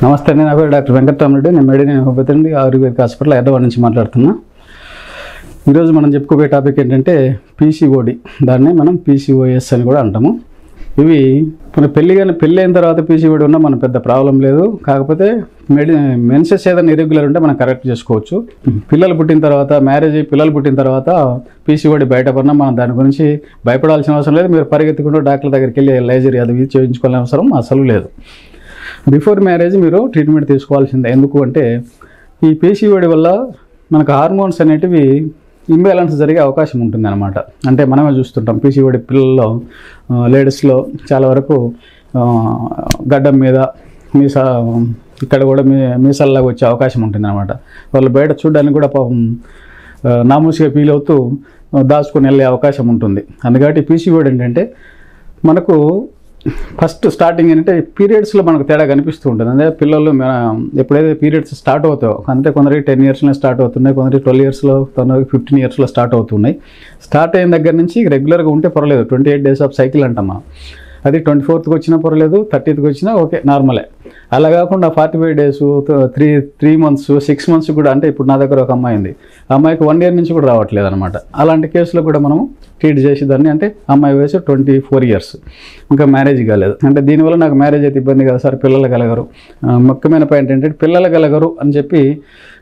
నమస్తే అండి. నా పేరు డాక్టర్ వెంకటరామరెడ్డి. నేను మెడిసిన్ హోమియోపతి అండి, ఆయుర్వేదిక్ హాస్పిటల్ హైదరాబాద్ నుంచి మాట్లాడుతున్నా. ఈరోజు మనం చెప్పుకోబోయే టాపిక్ ఏంటంటే పీసీఓడి. దాన్ని మనం పీసీఓఎస్ అని కూడా అంటాము. ఇవి మన పెళ్ళి అయిన తర్వాత పీసీఓడి ఉన్నా మన పెద్ద ప్రాబ్లం లేదు. కాకపోతే మెన్సెస్ ఏదైనా ఇరెగ్యులర్ ఉంటే మనం కరెక్ట్ చేసుకోవచ్చు. పిల్లలు పుట్టిన తర్వాత పీసీఓడి బయటపడినా మనం దాని గురించి భయపడాల్సిన అవసరం లేదు. మీరు పరిగెత్తుకుంటూ డాక్టర్ దగ్గరికి వెళ్ళి లైజరీ అది చేయించుకోవాల్సిన అవసరం అసలు లేదు. బిఫోర్ మ్యారేజ్ మీరు ట్రీట్మెంట్ తీసుకోవాల్సిందే. ఎందుకు అంటే ఈ పీసీఓడి వల్ల మనకు హార్మోన్స్ అనేటివి ఇంబ్యాలెన్స్ జరిగే అవకాశం ఉంటుంది అనమాట. అంటే మనమే చూస్తుంటాం పీసీఓడి పిల్లల్లో, లేడీస్లో చాలా వరకు గడ్డం మీద ఇక్కడ కూడా మీసాల్లాగా వచ్చే అవకాశం ఉంటుంది అనమాట. వాళ్ళు బయట చూడడానికి కూడా పాపం నామూసిగా ఫీల్ అవుతూ దాచుకొని వెళ్ళే అవకాశం ఉంటుంది. అందుకని పీసీఓడి ఏంటంటే మనకు ఫస్ట్ స్టార్టింగ్ ఏంటంటే పీరియడ్స్లో మనకు తేడా కనిపిస్తూ ఉంటుంది. అంటే పిల్లలు ఎప్పుడైతే పీరియడ్స్ స్టార్ట్ అవుతాయో, అంటే కొందరికి 10 yearsలో స్టార్ట్ అవుతున్నాయి, కొందరికి 12 yearsలో, కొందరికి 15 yearsలో స్టార్ట్ అవుతున్నాయి. స్టార్ట్ అయిన దగ్గర నుంచి రెగ్యులర్గా ఉంటే పర్వాలేదు. 28 days ఆఫ్ సైకిల్ అంటాం మనం. అది 24th వచ్చినా పర్వాలేదు, 30th వచ్చినా ఓకే, నార్మలే. అలా కాకుండా 45 days, 3 months, 6 months కూడా, అంటే ఇప్పుడు నా దగ్గర ఒక అమ్మాయి ఉంది, ఆ అమ్మాయికి 1 year నుంచి కూడా రావట్లేదు అనమాట. అలాంటి కేసులో కూడా మనము ట్రీట్ చేసేదాన్ని. అంటే అమ్మాయి వయసు 24 years, ఇంకా మ్యారేజ్ కాలేదు. అంటే దీనివల్ల నాకు మ్యారేజ్ అయితే ఇబ్బంది కదా సార్, పిల్లలు కలగరు. ముఖ్యమైన పాయింట్ ఏంటంటే పిల్లలు కలగరు అని చెప్పి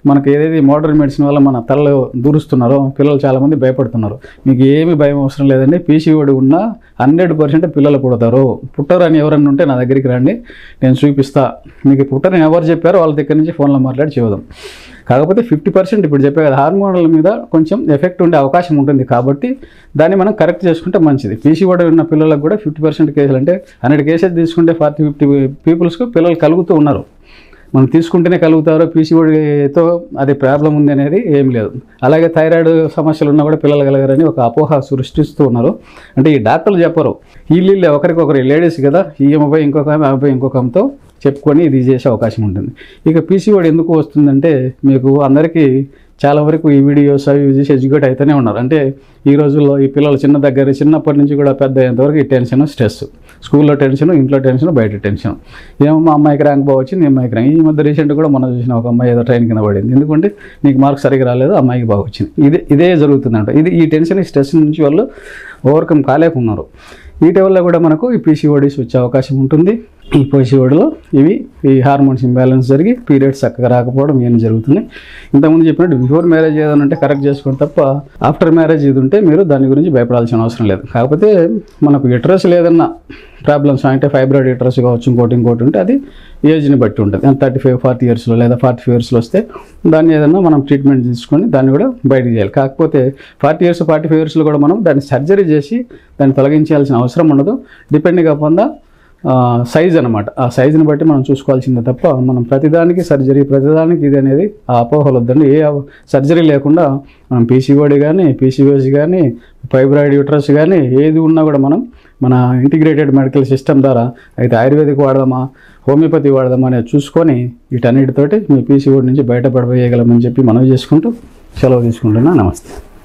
మనకు ఏదైతే మోడర్న్ మెడిసిన్ వల్ల మన తలలో దూరుస్తున్నారో పిల్లలు చాలామంది భయపడుతున్నారు. మీకు ఏమి భయం అవసరం లేదండి. పీసీఓడి ఉన్న 100% పిల్లలు పుట్టరు అని ఎవరన్నా ఉంటే నా దగ్గరికి రండి, నేను చూపిస్తా. మీకు పుట్టరని ఎవరు చెప్పారో వాళ్ళ దగ్గర నుంచి ఫోన్లో మాట్లాడి చూద్దాం. కాకపోతే 50% ఇప్పుడు చెప్పే కదా, హార్మోన్ల మీద కొంచెం ఎఫెక్ట్ ఉండే అవకాశం ఉంటుంది. కాబట్టి దాన్ని మనం కరెక్ట్ చేసుకుంటే మంచిది. పీసీఓడి ఉన్న పిల్లలకు కూడా 50% కేసులు, అంటే 100 cases తీసుకుంటే 40-50 పీపుల్స్కు పిల్లలు కలుగుతూ ఉన్నారు. మనం తీసుకుంటేనే కలుగుతారో పీసీఓడితో అది ప్రాబ్లం ఉంది అనేది ఏం లేదు. అలాగే థైరాయిడ్ సమస్యలు ఉన్నా కూడా పిల్లలు కలగరని ఒక అపోహ సృష్టిస్తూ ఉన్నారు. అంటే ఈ డాక్టర్లు చెప్పరు, వీళ్ళు ఒకరికొకరు లేడీస్ కదా, ఈ అమ్మాయి ఇంకొక ఆమె ఇంకొక ఆమెతో చెప్పుకొని ఇది చేసే అవకాశం ఉంటుంది. ఇక పీసీఓడి ఎందుకు వస్తుందంటే మీకు అందరికీ చాలా వరకు ఈ వీడియోస్ అవి చూసి ఎడ్యుకేట్ అవుతూనే ఉన్నారు. అంటే ఈ రోజుల్లో ఈ పిల్లలు చిన్నప్పటి నుంచి కూడా పెద్ద అయ్యేంతవరకు ఈ టెన్షన్, స్ట్రెస్, స్కూల్లో టెన్షన్, ఇంట్లో టెన్షన్, బయట టెన్షన్. ఏమో మా అమ్మాయికి ర్యాంక్ బాగా వచ్చింది, ఈ అమ్మాయికి ర్యాంక్. ఈ మధ్య రీసెంట్ కూడా మనం చూసిన ఒక అమ్మాయి ఏదో ట్రైన్ కింద పడింది. ఎందుకంటే నీకు మార్క్స్ సరిగ్గా రాలేదు, అమ్మాయికి బాగా వచ్చింది. ఇదే జరుగుతుందంట. ఈ టెన్షన్, ఈ స్ట్రెస్ నుంచి వాళ్ళు ఓవర్కమ్ కాలేకున్నారు. వీటి వల్ల కూడా మనకు ఈ పీసీఓడీస్ వచ్చే అవకాశం ఉంటుంది. ఈ పీసీఓడిలో ఈ హార్మోన్స్ ఇంబ్యాలెన్స్ జరిగి పీరియడ్స్ చక్కగా రాకపోవడం ఇవన్నీ జరుగుతున్నాయి. ఇంతకుముందు చెప్పినట్టు బిఫోర్ మ్యారేజ్ ఏదైనా ఉంటే కరెక్ట్ చేసుకోండి తప్ప ఆఫ్టర్ మ్యారేజ్ ఇది ఉంటే మీరు దాని గురించి భయపడాల్సిన అవసరం లేదు. కాకపోతే మనకు యూటరస్ ఏదన్నా ప్రాబ్లమ్స్, అంటే ఫైబ్రాయిడ్ యూటరస్ కావచ్చు, ఇంకోటి ఉంటే అది ఏజ్ని బట్టి ఉంటుంది. 35-40 yearsలో లేదా 45 yearsలో వస్తే దాన్ని ఏదన్నా మనం ట్రీట్మెంట్ తీసుకొని దాన్ని కూడా బయటకు చేయాలి. కాకపోతే 40 years, 45 yearsలో కూడా మనం దాన్ని సర్జరీ చేసి దాన్ని తొలగించాల్సిన అవసరం ఉండదు. డిపెండింగ్ అపాన్ ద సైజ్ అనమాట. ఆ సైజుని బట్టి మనం చూసుకోవాల్సిందే తప్ప మనం ప్రతిదానికి సర్జరీ, ప్రతిదానికి ఇది అనేది ఆ అపోహలు వద్దండి. ఏ సర్జరీ లేకుండా మనం పీసీఓడి కానీ, పీసీఓఎస్ కానీ, ఫైబ్రాయిడ్ యూటరస్ కానీ ఏది ఉన్నా కూడా మనం మన ఇంటిగ్రేటెడ్ మెడికల్ సిస్టమ్ ద్వారా అయితే ఆయుర్వేదిక్ వాడదామా, హోమియోపతి వాడదామా అనేది చూసుకొని వీటన్నిటితోటి మీ పీసీఓడి నుంచి బయటపడవేయగలమని చెప్పి మనవి చేసుకుంటూ సెలవు తీసుకుంటున్నా. నమస్తే.